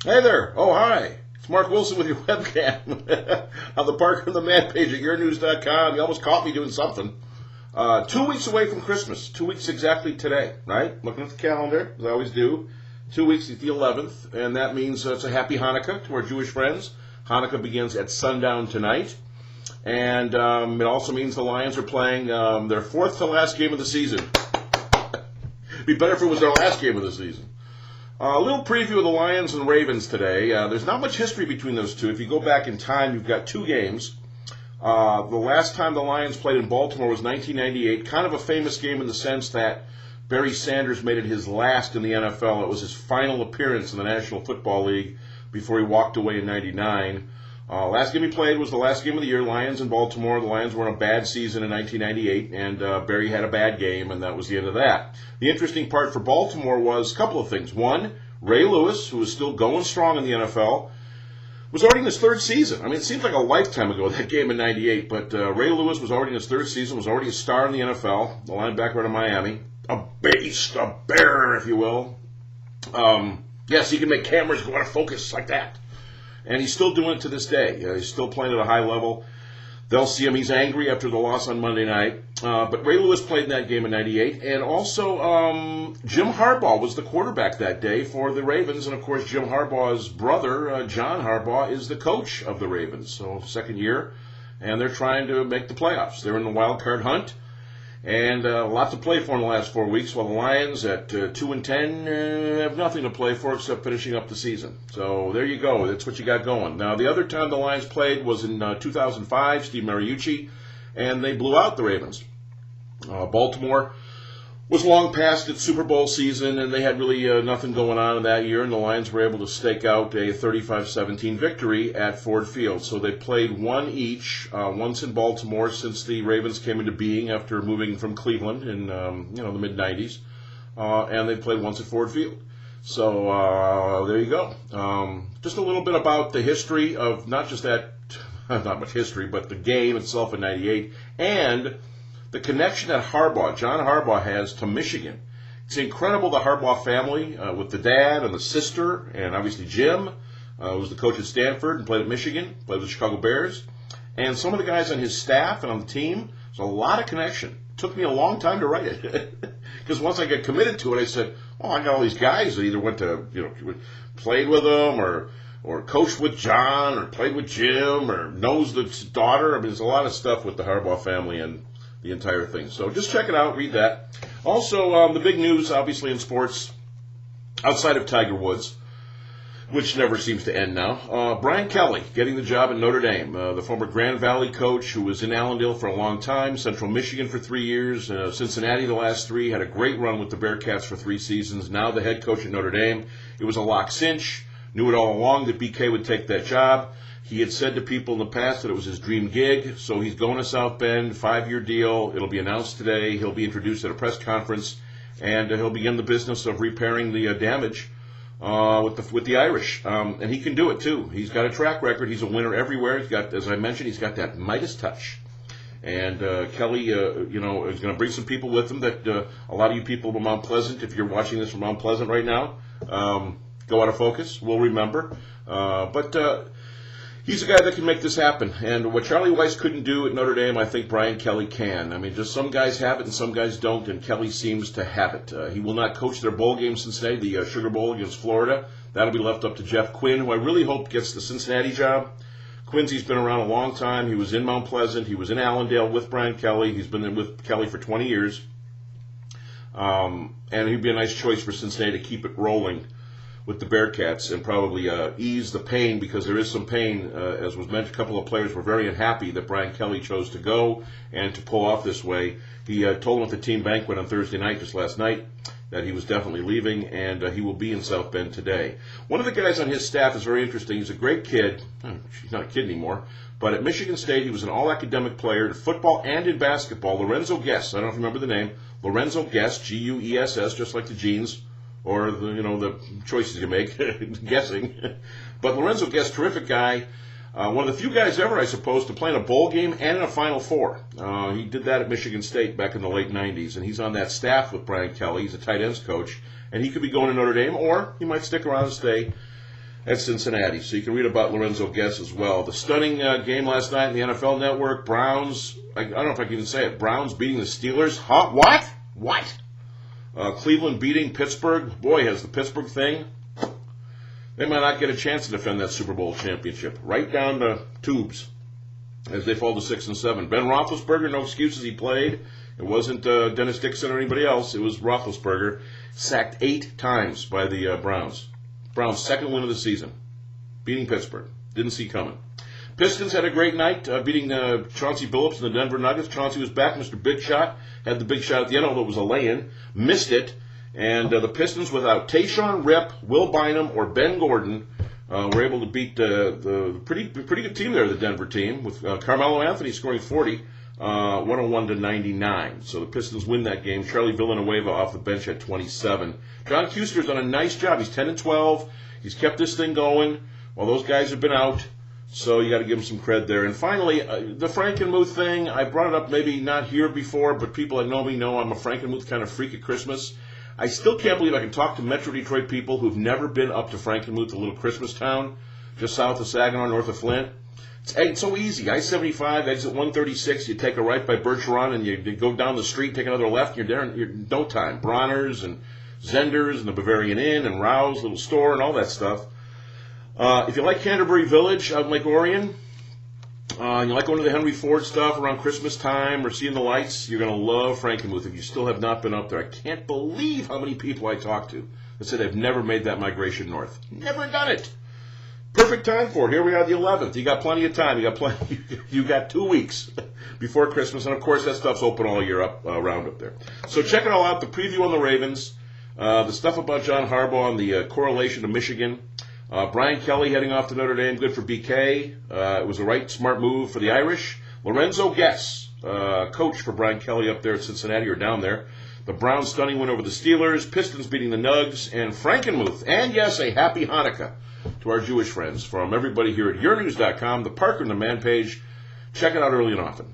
Hey there. Oh, hi. It's Mark Wilson with your webcam on the Parker and the Man page at yournews.com. You almost caught me doing something. 2 weeks away from Christmas. 2 weeks exactly today, right? Looking at the calendar, as I always do. 2 weeks is the 11th, and that means it's a happy Hanukkah to our Jewish friends. Hanukkah begins at sundown tonight. And it also means the Lions are playing their fourth to last game of the season. It'd be better if it was their last game of the season. A little preview of the Lions and Ravens today. There's not much history between those two. If you go back in time, you've got two games. The last time the Lions played in Baltimore was 1998. Kind of a famous game in the sense that Barry Sanders made it his last in the NFL. It was his final appearance in the National Football League before he walked away in 99. Last game he played was the last game of the year, Lions in Baltimore. The Lions were in a bad season in 1998, and Barry had a bad game, and that was the end of that. The interesting part for Baltimore was a couple of things. One, Ray Lewis, who was still going strong in the NFL, was already in his third season. I mean, it seems like a lifetime ago, that game in 98, but Ray Lewis was already in his third season, was already a star in the NFL, the linebacker out of Miami. A beast, a bear, if you will. Yes, he can make cameras go out of focus like that. And he's still doing it to this day. He's still playing at a high level. They'll see him. He's angry after the loss on Monday night. But Ray Lewis played in that game in 98. And also, Jim Harbaugh was the quarterback that day for the Ravens. And, of course, Jim Harbaugh's brother, John Harbaugh, is the coach of the Ravens. So, second year. And they're trying to make the playoffs. They're in the wild card hunt. And a lot to play for in the last 4 weeks, while the Lions at 2-10 have nothing to play for except finishing up the season. So there you go. That's what you got going. Now, the other time the Lions played was in 2005, Steve Mariucci, and they blew out the Ravens. Baltimore was long past its Super Bowl season, and they had really nothing going on in that year, and the Lions were able to stake out a 35-17 victory at Ford Field. So they played one each, once in Baltimore since the Ravens came into being after moving from Cleveland in the mid-'90s, and they played once at Ford Field. So there you go. Just a little bit about the history of not just that, not much history, but the game itself in 98, and the connection that John Harbaugh has to Michigan. It's incredible, the Harbaugh family, with the dad and the sister, and obviously Jim, who was the coach at Stafford and played at Michigan, played with the Chicago Bears, and some of the guys on his staff and on the team. There's a lot of connection. It took me a long time to write it, because once I got committed to it, I said, oh, I got all these guys that either went to, played with them, or coached with John, or played with Jim, or knows the daughter. I mean, there's a lot of stuff with the Harbaugh family and the entire thing. So just check it out, read that. Also, the big news, obviously, in sports, outside of Tiger Woods, which never seems to end now, Brian Kelly getting the job at Notre Dame, the former Grand Valley coach who was in Allendale for a long time, Central Michigan for 3 years, Cincinnati the last three, had a great run with the Bearcats for 3 seasons, now the head coach at Notre Dame. It was a lock cinch, knew it all along that BK would take that job. He had said to people in the past that it was his dream gig, so he's going to South Bend, 5-year deal. It'll be announced today. He'll be introduced at a press conference, and he'll begin the business of repairing the damage with the Irish. And he can do it, too. He's got a track record. He's a winner everywhere. He's got, as I mentioned, he's got that Midas touch. And Kelly, is going to bring some people with him that a lot of you people from Mount Pleasant, if you're watching this from Mount Pleasant right now, go out of focus. We'll remember. He's a guy that can make this happen. And what Charlie Weiss couldn't do at Notre Dame, I think Brian Kelly can. I mean, just some guys have it and some guys don't, and Kelly seems to have it. He will not coach their bowl game Cincinnati, the Sugar Bowl against Florida. That'll be left up to Jeff Quinn, who I really hope gets the Cincinnati job. Quincy's been around a long time. He was in Mount Pleasant. He was in Allendale with Brian Kelly. He's been with Kelly for 20 years. And he'd be a nice choice for Cincinnati to keep it rolling with the Bearcats and probably ease the pain, because there is some pain. As was mentioned, a couple of players were very unhappy that Brian Kelly chose to go and to pull off this way. He told them at the team banquet on Thursday night, just last night, that he was definitely leaving, and he will be in South Bend today. One of the guys on his staff is very interesting. He's a great kid. He's not a kid anymore. But at Michigan State, he was an all-academic player in football and in basketball. Lorenzo Guess. I don't know if you remember the name. Lorenzo Guess, G-U-E-S-S, just like the jeans, or the choices you make, guessing. But Lorenzo Guess, terrific guy. One of the few guys ever, I suppose, to play in a bowl game and in a Final Four. He did that at Michigan State back in the late 90s, and he's on that staff with Brian Kelly. He's a tight ends coach, and he could be going to Notre Dame, or he might stick around and stay at Cincinnati. So you can read about Lorenzo Guess as well. The stunning game last night in the NFL Network, Browns, I don't know if I can even say it, Browns beating the Steelers. Huh? What? Cleveland beating Pittsburgh. Boy, has the Pittsburgh thing. They might not get a chance to defend that Super Bowl championship. Right down the tubes as they fall to 6-7. Ben Roethlisberger, no excuses, he played. It wasn't Dennis Dixon or anybody else. It was Roethlisberger. Sacked 8 times by the Browns. Browns' second win of the season. Beating Pittsburgh. Didn't see coming. Pistons had a great night, beating Chauncey Billups and the Denver Nuggets. Chauncey was back, Mr. Big Shot. Had the big shot at the end, although it was a lay-in. Missed it. And the Pistons, without Tayshaun Rip, Will Bynum, or Ben Gordon, were able to beat the pretty good team there, the Denver team, with Carmelo Anthony scoring 40, 101-99. So the Pistons win that game. Charlie Villanueva off the bench at 27. John Kuster's done a nice job. He's 10-12. He's kept this thing going while those guys have been out. So you got to give him some cred there. And finally, the Frankenmuth thing, I brought it up maybe not here before, but people that know me know I'm a Frankenmuth kind of freak at Christmas. I still can't believe I can talk to Metro Detroit people who've never been up to Frankenmuth, a little Christmas town just south of Saginaw, north of Flint. It's so easy. I-75, exit 136, you take a right by Birch Run, and you go down the street, take another left, and you're there in no time. Bronner's and Zender's and the Bavarian Inn and Rouse, little store, and all that stuff. If you like Canterbury Village out in Lake Orion, you like going to the Henry Ford stuff around Christmas time or seeing the lights, you're going to love Frankenmuth if you still have not been up there. I can't believe how many people I talk to that said they've never made that migration north. Never done it. Perfect time for it. Here we are, the 11th. You got plenty of time. You got 2 weeks before Christmas, and of course that stuff's open all year around up there. So check it all out. The preview on the Ravens, the stuff about John Harbaugh and the correlation to Michigan. Brian Kelly heading off to Notre Dame, good for BK. It was a right, smart move for the Irish. Lorenzo Guess, coach for Brian Kelly up there at Cincinnati, or down there. The Browns' stunning win over the Steelers. Pistons beating the Nugs. And Frankenmuth. And yes, a happy Hanukkah to our Jewish friends. From everybody here at yournews.com, the Parker and the Man page. Check it out early and often.